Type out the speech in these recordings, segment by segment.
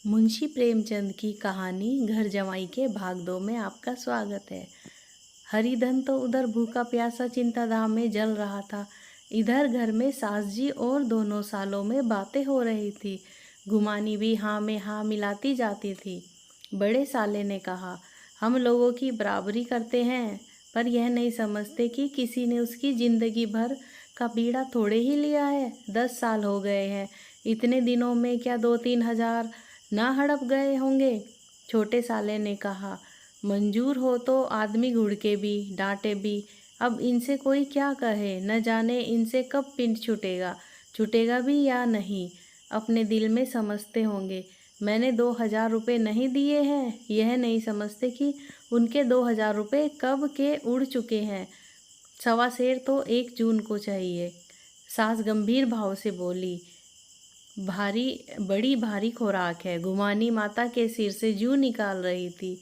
मुंशी प्रेमचंद की कहानी घर जमाई के भाग दो में आपका स्वागत है। हरिधन तो उधर भूखा प्यासा चिंताधाम में जल रहा था। इधर घर में सास जी और दोनों सालों में बातें हो रही थी। गुमानी भी हाँ में हाँ मिलाती जाती थी। बड़े साले ने कहा, हम लोगों की बराबरी करते हैं, पर यह नहीं समझते कि किसी ने उसकी जिंदगी भर का बीड़ा थोड़े ही लिया है। 10 साल हो गए हैं, इतने दिनों में क्या 2-3 हज़ार ना हड़प गए होंगे। छोटे साले ने कहा, मंजूर हो तो आदमी घुड़के भी डांटे भी। अब इनसे कोई क्या कहे, न जाने इनसे कब पिंड छूटेगा, छूटेगा भी या नहीं। अपने दिल में समझते होंगे मैंने 2,000 रुपये नहीं दिए हैं। यह नहीं समझते कि उनके 2,000 रुपये कब के उड़ चुके हैं। सवा सेर तो 1 जून को चाहिए। सास गंभीर भाव से बोली, भारी बड़ी भारी खुराक है। गुमानी माता के सिर से जूं निकाल रही थी।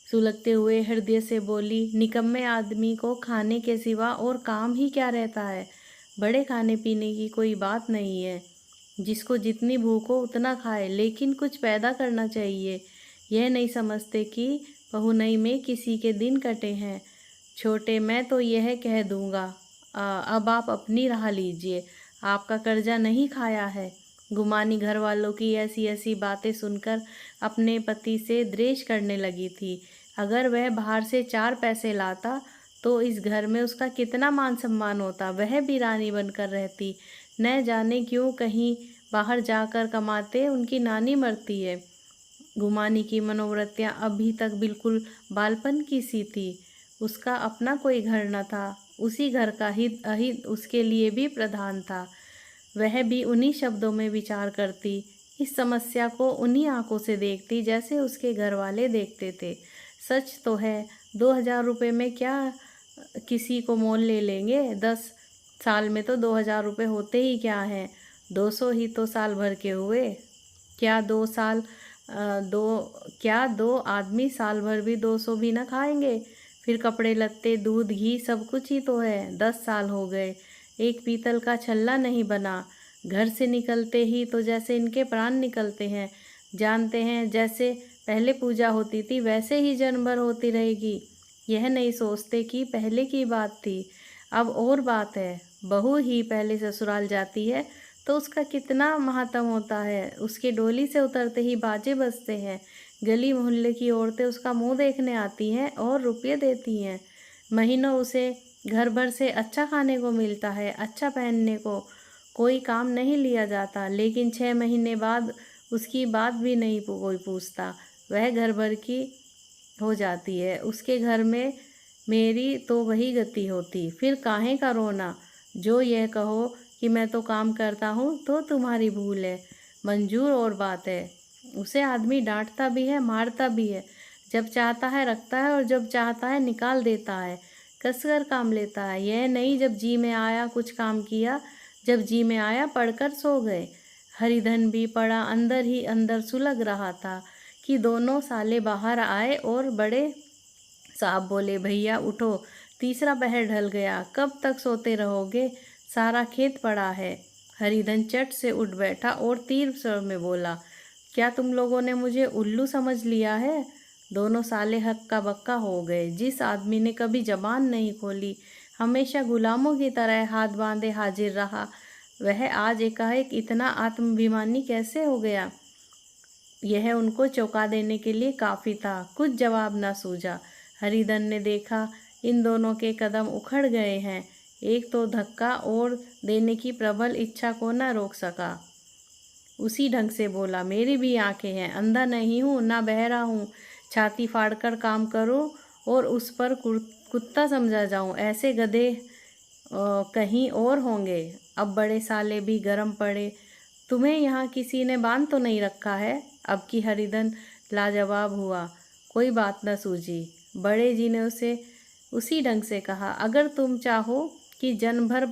सुलगते हुए हृदय से बोली, निकम्मे आदमी को खाने के सिवा और काम ही क्या रहता है। बड़े खाने पीने की कोई बात नहीं है, जिसको जितनी भूख हो उतना खाए, लेकिन कुछ पैदा करना चाहिए। यह नहीं समझते कि बहुनई में किसी के दिन कटे हैं। छोटे, मैं तो यह कह दूंगा, अब आप अपनी राह लीजिए, आपका कर्जा नहीं खाया है। गुमानी घर वालों की ऐसी ऐसी बातें सुनकर अपने पति से द्वेष करने लगी थी। अगर वह बाहर से 4 पैसे लाता तो इस घर में उसका कितना मान सम्मान होता। वह भी रानी बनकर रहती। न जाने क्यों कहीं बाहर जाकर कमाते उनकी नानी मरती है। गुमानी की मनोवृत्तियाँ अभी तक बिल्कुल बालपन की सी थी। उसका अपना कोई घर न था, उसी घर का हित अहित उसके लिए भी प्रधान था। वह भी उन्हीं शब्दों में विचार करती, इस समस्या को उन्हीं आंखों से देखती जैसे उसके घर वाले देखते थे। सच तो है, 2,000 रुपये में क्या किसी को मोल ले लेंगे। 10 साल में तो 2,000 रुपये होते ही क्या हैं। 200 ही तो साल भर के हुए। क्या 2 साल दो क्या 2 आदमी साल भर भी 200 भी ना खाएंगे। फिर कपड़े लत्ते दूध घी सब कुछ ही तो है। 10 साल हो गए, एक पीतल का छल्ला नहीं बना। घर से निकलते ही तो जैसे इनके प्राण निकलते हैं। जानते हैं, जैसे पहले पूजा होती थी वैसे ही जन्म भर होती रहेगी। यह नहीं सोचते कि पहले की बात थी, अब और बात है। बहू ही पहले ससुराल जाती है तो उसका कितना महात्म होता है। उसके डोली से उतरते ही बाजे बजते हैं। गली मोहल्ले की औरतें उसका मुंह देखने आती हैं और रुपये देती हैं। महीनों उसे घर भर से अच्छा खाने को मिलता है, अच्छा पहनने को। कोई काम नहीं लिया जाता, लेकिन 6 महीने बाद उसकी बात भी नहीं कोई पूछता। वह घर भर की हो जाती है। उसके घर में मेरी तो वही गति होती। फिर काहे का रोना। जो यह कहो कि मैं तो काम करता हूँ तो तुम्हारी भूल है। मंजूर और बात है, उसे आदमी डांटता भी है, मारता भी है। जब चाहता है रखता है और जब चाहता है निकाल देता है। कसकर काम लेता है। यह नहीं जब जी में आया कुछ काम किया, जब जी में आया पढ़कर सो गए। हरिधन भी पड़ा अंदर ही अंदर सुलग रहा था कि दोनों साले बाहर आए और बड़े साहब बोले, भैया उठो, तीसरा पहर ढल गया, कब तक सोते रहोगे, सारा खेत पड़ा है। हरिधन चट से उठ बैठा और तीव्र स्वर में बोला, क्या तुम लोगों ने मुझे उल्लू समझ लिया है। दोनों साले हक्का बक्का हो गए। जिस आदमी ने कभी जबान नहीं खोली, हमेशा गुलामों की तरह हाथ बांधे हाजिर रहा, वह आज एकाएक इतना आत्माभिमानी कैसे हो गया। यह उनको चौंका देने के लिए काफ़ी था। कुछ जवाब न सूझा। हरिधन ने देखा, इन दोनों के कदम उखड़ गए हैं। एक तो धक्का और देने की प्रबल इच्छा को न रोक सका। उसी ढंग से बोला, मेरी भी आंखें हैं, अंधा नहीं हूँ ना बहरा हूँ। छाती फाड़कर काम करूँ और उस पर कुत्ता समझा जाऊँ, ऐसे गधे कहीं और होंगे। अब बड़े साले भी गरम पड़े। तुम्हें यहाँ किसी ने बांध तो नहीं रखा है। अब की हरिधन लाजवाब हुआ। कोई बात न सूझी। बड़े जी ने उसे उसी ढंग से कहा, अगर तुम चाहो कि जन्म भर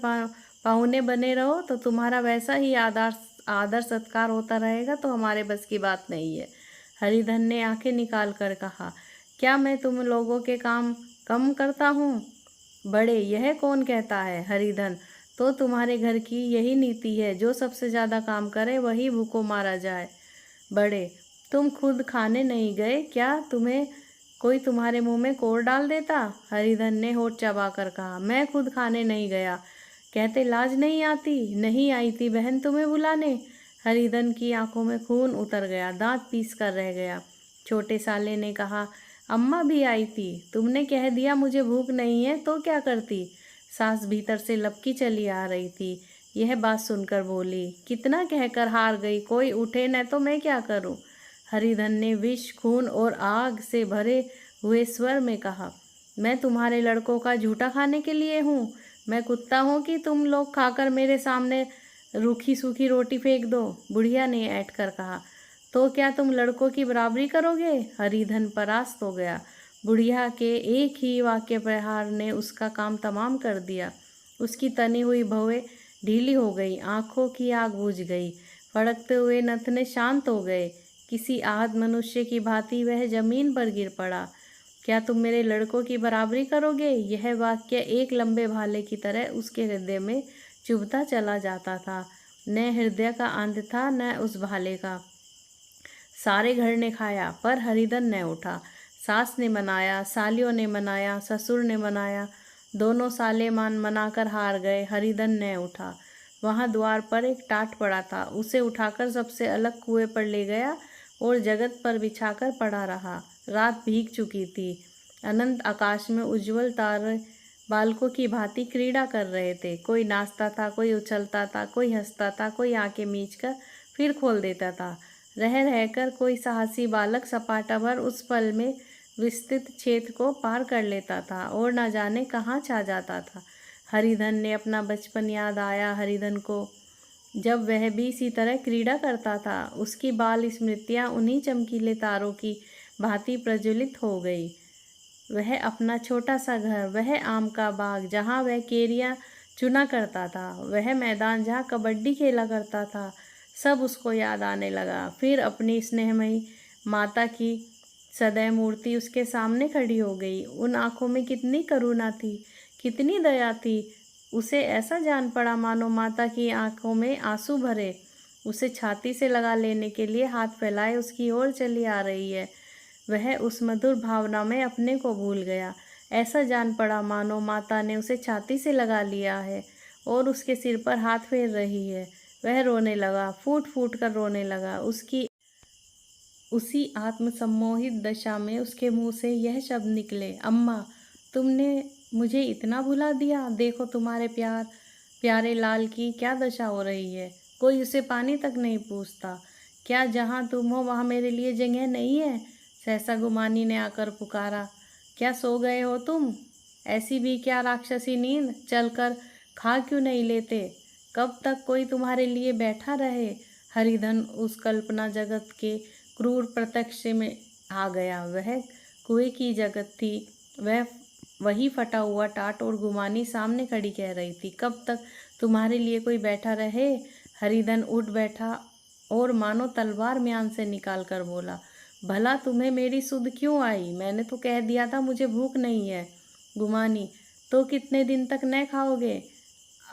पाहुने बने रहो तो तुम्हारा वैसा ही आदर सत्कार होता रहेगा, तो हमारे बस की बात नहीं है। हरिधन ने आंखें निकाल कर कहा, क्या मैं तुम लोगों के काम कम करता हूँ। बड़े, यह कौन कहता है। हरिधन, तो तुम्हारे घर की यही नीति है, जो सबसे ज़्यादा काम करे वही भूखों मारा जाए। बड़े, तुम खुद खाने नहीं गए क्या? तुम्हें कोई तुम्हारे मुंह में कोर डाल देता? हरिधन ने होठ चबाकर कहा। मैं खुद खाने नहीं गया। कहते लाज नहीं आती? नहीं आई थी बहन तुम्हें बुलाने। हरिधन की आंखों में खून उतर गया, दांत पीस कर रह गया। छोटे साले ने कहा, अम्मा भी आई थी। तुमने कह दिया मुझे भूख नहीं है तो क्या करती? सास भीतर से लपकी चली आ रही थी। यह बात सुनकर बोली, कितना कहकर हार गई, कोई उठे न तो मैं क्या करूं? हरिधन ने विष, खून और आग से भरे हुए स्वर में कहा, मैं तुम्हारे लड़कों का झूठा खाने के लिए हूँ? मैं कुत्ता हूँ कि तुम लोग खाकर मेरे सामने रूखी सूखी रोटी फेंक दो? बुढ़िया ने ऐठ कर कहा। तो क्या तुम लड़कों की बराबरी करोगे? हरिधन परास्त हो गया। बुढ़िया के एक ही वाक्य प्रहार ने उसका काम तमाम कर दिया। उसकी तनी हुई भवें ढीली हो गई, आंखों की आग बुझ गई, फड़कते हुए नथने शांत हो गए। किसी आहत मनुष्य की भांति वह जमीन पर गिर पड़ा। क्या तुम मेरे लड़कों की बराबरी करोगे? यह वाक्य एक लंबे भाले की तरह उसके हृदय में चुभता चला जाता था। न हृदय का अंत था न उस भाले का। सारे घर ने खाया पर हरिधन न उठा। सास ने मनाया, सालियों ने मनाया, ससुर ने मनाया, दोनों साले मनाकर हार गए। हरिधन न उठा। वहां द्वार पर एक टाट पड़ा था, उसे उठाकर सबसे अलग कुएं पर ले गया और जगत पर बिछाकर पड़ा रहा। रात भीग चुकी थी। अनंत आकाश में उज्जवल तारे बालकों की भांति क्रीड़ा कर रहे थे। कोई नाचता था, कोई उछलता था, कोई हंसता था, कोई आंखें मीचकर फिर खोल देता था। रह रहकर कोई साहसी बालक सपाटा भर उस पल में विस्तृत क्षेत्र को पार कर लेता था और न जाने कहाँ छा जाता था। हरिधन ने अपना बचपन याद आया। हरिधन को जब वह भी इसी तरह क्रीड़ा करता था, उसकी बाल स्मृतियाँ उन्हीं चमकीले तारों की भांति प्रज्वलित हो गई। वह अपना छोटा सा घर, वह आम का बाग जहाँ वह केरियाँ चुना करता था, वह मैदान जहाँ कबड्डी खेला करता था, सब उसको याद आने लगा। फिर अपनी स्नेहमयी माता की सदैव मूर्ति उसके सामने खड़ी हो गई। उन आंखों में कितनी करुणा थी, कितनी दया थी। उसे ऐसा जान पड़ा मानो माता की आंखों में आंसू भरे उसे छाती से लगा लेने के लिए हाथ फैलाए उसकी ओर चली आ रही है। वह उस मधुर भावना में अपने को भूल गया। ऐसा जान पड़ा मानो माता ने उसे छाती से लगा लिया है और उसके सिर पर हाथ फेर रही है। वह रोने लगा, फूट फूट कर रोने लगा। उसकी उसी आत्मसम्मोहित दशा में उसके मुंह से यह शब्द निकले, अम्मा तुमने मुझे इतना भुला दिया। देखो तुम्हारे प्यारे लाल की क्या दशा हो रही है। कोई उसे पानी तक नहीं पूछता। क्या जहाँ तुम हो वहाँ मेरे लिए जगह नहीं है? सहसा गुमानी ने आकर पुकारा, क्या सो गए हो तुम? ऐसी भी क्या राक्षसी नींद? चलकर खा क्यों नहीं लेते? कब तक कोई तुम्हारे लिए बैठा रहे? हरिधन उस कल्पना जगत के क्रूर प्रत्यक्ष में आ गया। वह कुएं की जगत थी, वह वही फटा हुआ टाट और गुमानी सामने खड़ी कह रही थी, कब तक तुम्हारे लिए कोई बैठा रहे? हरिधन उठ बैठा और मानो तलवार म्यान से निकाल कर बोला, भला तुम्हें मेरी सुध क्यों आई? मैंने तो कह दिया था मुझे भूख नहीं है। गुमानी, तो कितने दिन तक न खाओगे?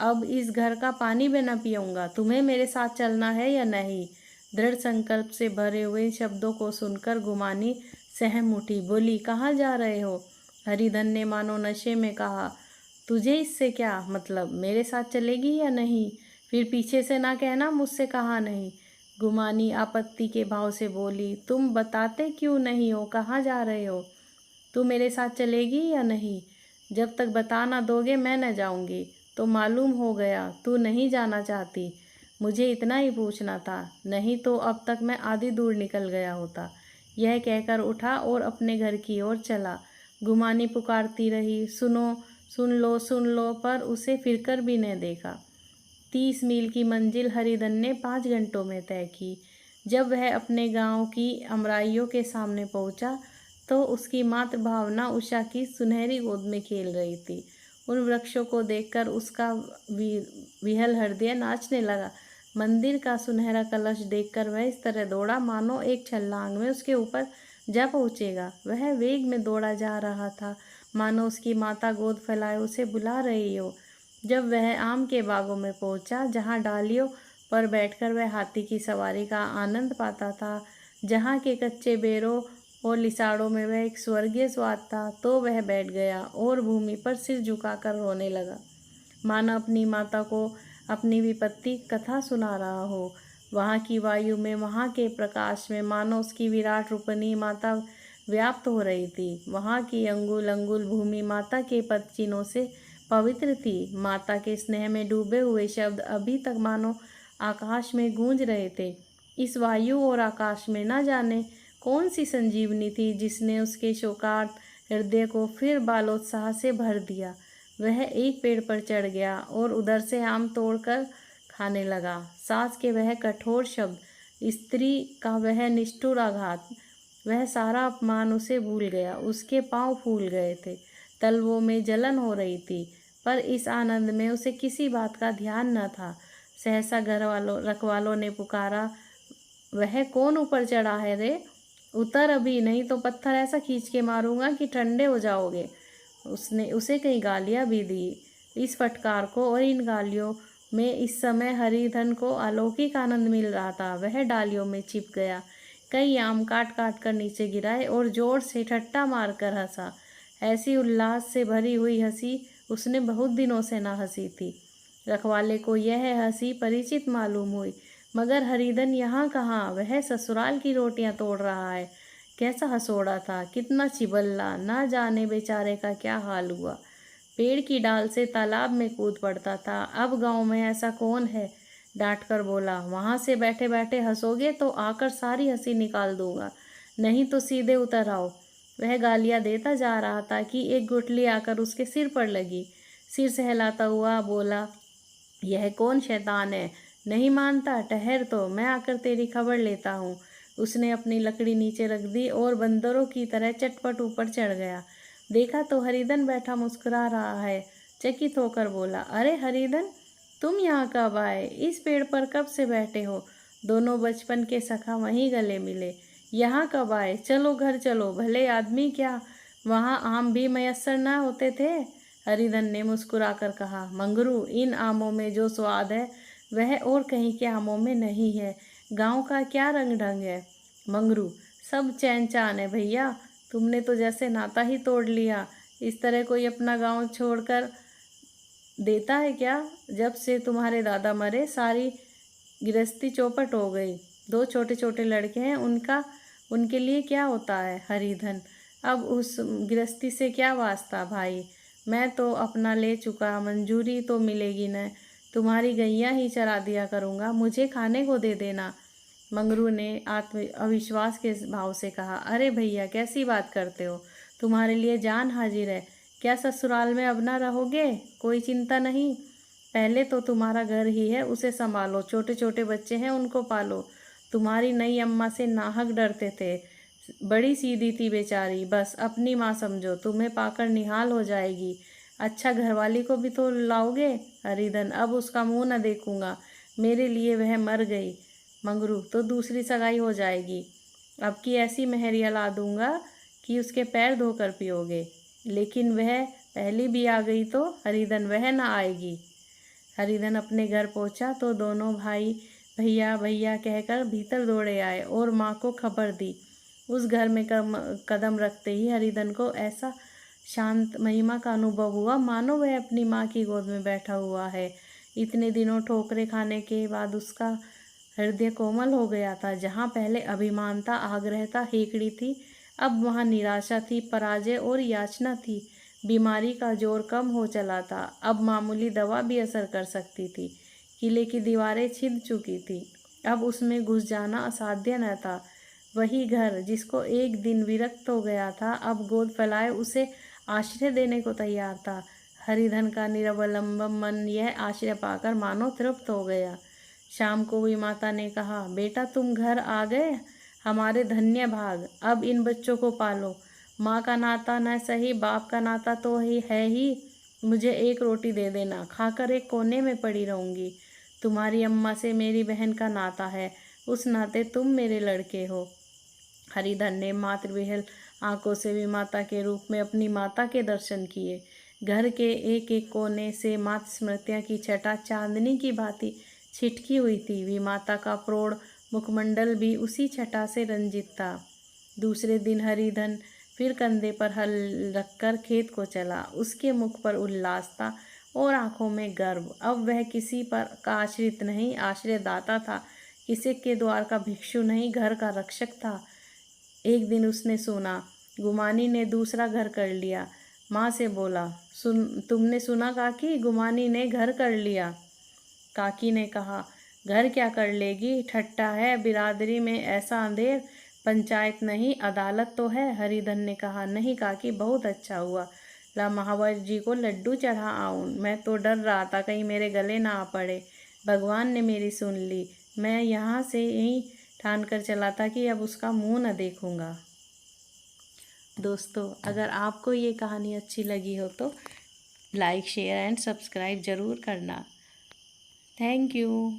अब इस घर का पानी भी न पीऊँगा। तुम्हें मेरे साथ चलना है या नहीं? दृढ़ संकल्प से भरे हुए शब्दों को सुनकर गुमानी सहम उठी, बोली, कहाँ जा रहे हो? हरिधन ने मानो नशे में कहा, तुझे इससे क्या मतलब? मेरे साथ चलेगी या नहीं? फिर पीछे से ना कहना मुझसे कहा नहीं। गुमानी आपत्ति के भाव से बोली, तुम बताते क्यों नहीं हो कहाँ जा रहे हो? तू मेरे साथ चलेगी या नहीं? जब तक बता ना दोगे मैं न जाऊंगी। तो मालूम हो गया तू नहीं जाना चाहती। मुझे इतना ही पूछना था, नहीं तो अब तक मैं आधी दूर निकल गया होता। यह कहकर उठा और अपने घर की ओर चला। गुमानी पुकारती रही, सुनो, सुन लो, पर उसे फिरकर भी न देखा। 30 मील की मंजिल हरिधन ने 5 घंटों में तय की। जब वह अपने गांव की अमराइयों के सामने पहुंचा तो उसकी मातृभावना उषा की सुनहरी गोद में खेल रही थी। उन वृक्षों को देखकर उसका विहल हृदय नाचने लगा। मंदिर का सुनहरा कलश देखकर वह इस तरह दौड़ा मानो एक छलांग में उसके ऊपर जा पहुंचेगा। वह वेग में दौड़ा जा रहा था मानो उसकी माता गोद फैलाए उसे बुला रही हो। जब वह आम के बागों में पहुंचा, जहां डालियों पर बैठकर वह हाथी की सवारी का आनंद पाता था, जहाँ के कच्चे बेरों और लिसाड़ों में वह एक स्वर्गीय स्वाद था। तो वह बैठ गया और भूमि पर सिर झुकाकर रोने लगा, मानो अपनी माता को अपनी विपत्ति कथा सुना रहा हो। वहाँ की वायु में, वहाँ के प्रकाश में मानो उसकी विराट रूपनी माता व्याप्त हो रही थी। वहाँ की अंगुल अंगुल भूमि माता के पद चिन्हों से पवित्र थी। माता के स्नेह में डूबे हुए शब्द अभी तक मानो आकाश में गूंज रहे थे। इस वायु और आकाश में न जाने कौन सी संजीवनी थी जिसने उसके शोकार्त हृदय को फिर बालोत्साह से भर दिया। वह एक पेड़ पर चढ़ गया और उधर से आम तोड़कर खाने लगा। सास के वह कठोर शब्द, स्त्री का वह निष्ठुर आघात, वह सारा अपमान उसे भूल गया। उसके पांव फूल गए थे, तलवों में जलन हो रही थी, पर इस आनंद में उसे किसी बात का ध्यान न था। सहसा रखवालों ने पुकारा, वह कौन ऊपर चढ़ा है रे? उतर अभी, नहीं तो पत्थर ऐसा खींच के मारूंगा कि ठंडे हो जाओगे। उसने उसे कई गालियां भी दी। इस फटकार को और इन गालियों में इस समय हरिधन को अलौकिक आनंद मिल रहा था। वह डालियों में छिप गया, कई आम काट काट कर नीचे गिराए और जोर से ठट्टा मारकर हंसा। ऐसी उल्लास से भरी हुई हंसी उसने बहुत दिनों से न हंसी थी। रखवाले को यह हंसी परिचित मालूम हुई, मगर हरिधन यहाँ कहाँ? वह ससुराल की रोटियां तोड़ रहा है। कैसा हंसोड़ा था, कितना चिबल्ला, ना जाने बेचारे का क्या हाल हुआ। पेड़ की डाल से तालाब में कूद पड़ता था। अब गांव में ऐसा कौन है? डांट कर बोला, वहां से बैठे बैठे हंसोगे तो आकर सारी हंसी निकाल दूंगा, नहीं तो सीधे उतर आओ। वह गालियां देता जा रहा था कि एक गुठली आकर उसके सिर पर लगी। सिर सहलाता हुआ बोला, यह कौन शैतान है? नहीं मानता? ठहर तो मैं आकर तेरी खबर लेता हूँ। उसने अपनी लकड़ी नीचे रख दी और बंदरों की तरह चटपट ऊपर चढ़ गया। देखा तो हरिधन बैठा मुस्कुरा रहा है। चकित होकर बोला, अरे हरिधन, तुम यहाँ कब आए? इस पेड़ पर कब से बैठे हो? दोनों बचपन के सखा वहीं गले मिले। यहाँ कब आए? चलो घर चलो। भले आदमी, क्या वहाँ आम भी मयस्सर न होते थे? हरिधन ने मुस्कुराकर कहा, मंगरू, इन आमों में जो स्वाद है वह और कहीं के आमों में नहीं है। गांव का क्या रंग ढंग है। मंगरू, सब चैन चान है भैया। तुमने तो जैसे नाता ही तोड़ लिया। इस तरह कोई अपना गांव छोड़कर देता है क्या? जब से तुम्हारे दादा मरे सारी गृहस्थी चौपट हो गई। दो छोटे छोटे लड़के हैं, उनके लिए क्या होता है? हरिधन, अब उस गृहस्थी से क्या वास्ता भाई? मैं तो अपना ले चुका, मंजूरी तो मिलेगी न। तुम्हारी गैया ही चरा दिया करूँगा, मुझे खाने को दे देना। मंगरू ने अविश्वास के भाव से कहा, अरे भैया, कैसी बात करते हो? तुम्हारे लिए जान हाजिर है। क्या ससुराल में अब ना रहोगे? कोई चिंता नहीं, पहले तो तुम्हारा घर ही है, उसे संभालो। छोटे छोटे बच्चे हैं, उनको पालो। तुम्हारी नई अम्मा से नाहक डरते थे, बड़ी सीधी थी बेचारी, बस अपनी माँ समझो, तुम्हें पाकर निहाल हो जाएगी। अच्छा, घरवाली को भी तो लाओगे? हरिधन, अब उसका मुंह न देखूंगा, मेरे लिए वह मर गई। मंगरू, तो दूसरी सगाई हो जाएगी। अब की ऐसी मेहरिया ला दूंगा कि उसके पैर धोकर पियोगे। लेकिन वह पहली भी आ गई तो? हरिधन, वह ना आएगी। हरिधन अपने घर पहुंचा तो दोनों भाई भैया भैया कहकर भीतर दौड़े आए और माँ को खबर दी। उस घर में कदम रखते ही हरिधन को ऐसा शांत महिमा का अनुभव हुआ मानो वह अपनी माँ की गोद में बैठा हुआ है। इतने दिनों ठोकरे खाने के बाद उसका हृदय कोमल हो गया था। जहाँ पहले अभिमान था, आग्रह था, हेकड़ी थी, अब वहाँ निराशा थी, पराजय और याचना थी। बीमारी का जोर कम हो चला था, अब मामूली दवा भी असर कर सकती थी। किले की दीवारें छिद चुकी थी, अब उसमें घुस जाना असाध्य न था। वही घर जिसको एक दिन विरक्त हो गया था, अब गोद फैलाए उसे आश्रय देने को तैयार था। हरिधन का निरवलंब मन यह आश्रय पाकर मानो तृप्त हो गया। शाम को हुई माता ने कहा, बेटा तुम घर आ गए, हमारे धन्य भाग। अब इन बच्चों को पालो। माँ का नाता न सही, बाप का नाता तो ही है ही। मुझे एक रोटी दे देना, खाकर एक कोने में पड़ी रहूंगी। तुम्हारी अम्मा से मेरी बहन का नाता है, उस नाते तुम मेरे लड़के हो। हरिधन ने मातृविहल आंखों से भी माता के रूप में अपनी माता के दर्शन किए। घर के एक एक कोने से मात स्मृतियाँ की छटा चांदनी की भांति छिटकी हुई थी। वी माता का प्रौढ़ मुखमंडल भी उसी छटा से रंजित था। दूसरे दिन हरिधन फिर कंधे पर हल रखकर खेत को चला। उसके मुख पर उल्लास था और आंखों में गर्व। अब वह किसी पर का आश्रित नहीं, आश्रयदाता था। किसी के द्वार का भिक्षु नहीं, घर का रक्षक था। एक दिन उसने सुना गुमानी ने दूसरा घर कर लिया। माँ से बोला, तुमने सुना काकी, गुमानी ने घर कर लिया। काकी ने कहा, घर क्या कर लेगी, ठट्टा है, बिरादरी में ऐसा अंधेर। पंचायत नहीं, अदालत तो है। हरिधन ने कहा, नहीं काकी, बहुत अच्छा हुआ, ला महावर जी को लड्डू चढ़ा आऊं। मैं तो डर रहा था कहीं मेरे गले ना आ पड़े। भगवान ने मेरी सुन ली। मैं यहाँ से यहीं ठान कर चला था कि अब उसका मुंह न देखूंगा। दोस्तों, अगर आपको ये कहानी अच्छी लगी हो तो लाइक, शेयर एंड सब्सक्राइब ज़रूर करना। Thank you.